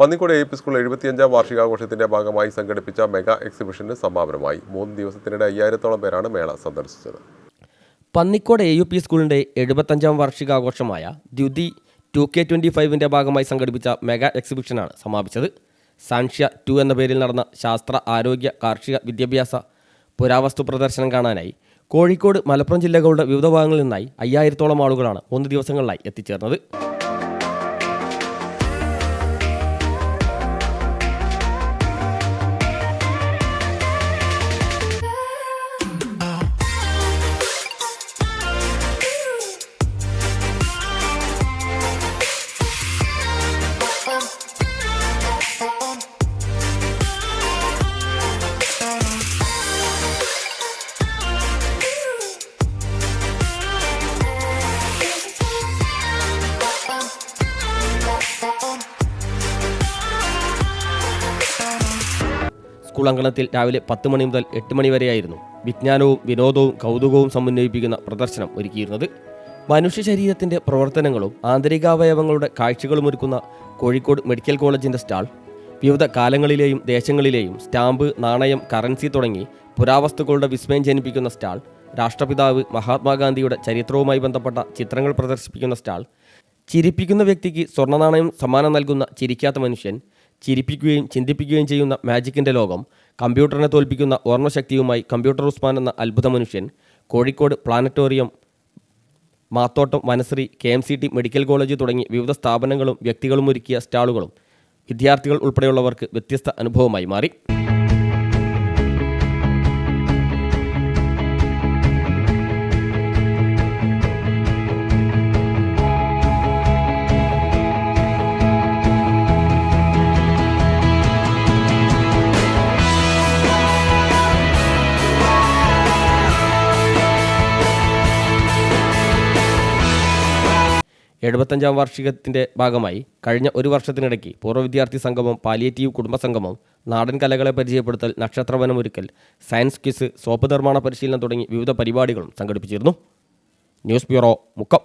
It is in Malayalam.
പന്നിക്കോട് AP സ്കൂൾ 75ാം വാർഷികാഘോഷത്തിന്റെ ഭാഗമായി സംഘടിപ്പിച്ച മെഗാ എക്സിബിഷന് സമാപനമായി. 3 ദിവസത്തിനിടെ 5000-ഓളം പേരാണ് മേള സന്ദർശിച്ചത്. പന്നിക്കോട് AUP സ്കൂളിന്റെ 75ാം വാർഷികാഘോഷമായ ദ്യുതി 2K25ന്റെ ഭാഗമായി സംഘടിപ്പിച്ച മെഗാ എക്സിബിഷനാണ് സമാപിച്ചത്. സാൻഷ്യ 2 എന്ന പേരിൽ നടന്ന ശാസ്ത്ര, ആരോഗ്യ, കാർഷിക, വിദ്യാഭ്യാസ, പുരാവസ്തു പ്രദർശനം കാണാനായി കോഴിക്കോട്, മലപ്പുറം ജില്ലകളുടെ വിവിധ ഭാഗങ്ങളിൽ നിന്നായി 5000-ഓളം ആളുകളാണ് 3 ദിവസങ്ങളിലായി എത്തിച്ചേർന്നത്. സ്കൂൾ അങ്കണത്തിൽ രാവിലെ 10 മണി മുതൽ 8 മണി വരെയായിരുന്നു വിജ്ഞാനവും വിനോദവും കൗതുകവും സമന്വയിപ്പിക്കുന്ന പ്രദർശനം ഒരുക്കിയിരുന്നത്. മനുഷ്യ ശരീരത്തിൻ്റെ പ്രവർത്തനങ്ങളും ആന്തരികാവയവങ്ങളുടെ കാഴ്ചകളും ഒരുക്കുന്ന കോഴിക്കോട് മെഡിക്കൽ കോളേജിൻ്റെ സ്റ്റാൾ, വിവിധ കാലങ്ങളിലെയും ദേശങ്ങളിലെയും സ്റ്റാമ്പ്, നാണയം, കറൻസി തുടങ്ങി പുരാവസ്തുക്കളുടെ വിസ്മയം ജനിപ്പിക്കുന്ന സ്റ്റാൾ, രാഷ്ട്രപിതാവ് മഹാത്മാഗാന്ധിയുടെ ചരിത്രവുമായി ബന്ധപ്പെട്ട ചിത്രങ്ങൾ പ്രദർശിപ്പിക്കുന്ന സ്റ്റാൾ, ചിരിപ്പിക്കുന്ന വ്യക്തിക്ക് സ്വർണ്ണ നാണയം സമ്മാനം നൽകുന്ന ചിരിക്കാത്ത മനുഷ്യൻ, ചിരിപ്പിക്കുകയും ചിന്തിപ്പിക്കുകയും ചെയ്യുന്ന മാജിക്കിൻ്റെ ലോകം, കമ്പ്യൂട്ടറിനെ തോൽപ്പിക്കുന്ന ഓർമ്മശക്തിയുമായി കമ്പ്യൂട്ടർ ഉസ്മാൻ എന്ന അത്ഭുത മനുഷ്യൻ, Kozhikode planetarium, Mathottam Vanasree, KMCT medical college തുടങ്ങി വിവിധ സ്ഥാപനങ്ങളും വ്യക്തികളും ഒരുക്കിയ സ്റ്റാളുകളും വിദ്യാർത്ഥികൾ ഉൾപ്പെടെയുള്ളവർക്ക് വ്യത്യസ്ത അനുഭവമായി മാറി. എഴുപത്തഞ്ചാം വാർഷികത്തിൻ്റെ ഭാഗമായി കഴിഞ്ഞ ഒരു വർഷത്തിനിടയ്ക്ക് പൂർവ്വ വിദ്യാർത്ഥി സംഗമം, പാലിയേറ്റീവ് കുടുംബ സംഗമം, നാടൻ കലകളെ പരിചയപ്പെടുത്തൽ, നക്ഷത്രവനമൊരുക്കൽ, സയൻസ് ക്വിസ്, സോപ്പ് നിർമ്മാണ പരിശീലനം തുടങ്ങി വിവിധ പരിപാടികളും സംഘടിപ്പിച്ചിരുന്നു. News bureau, Mukkam.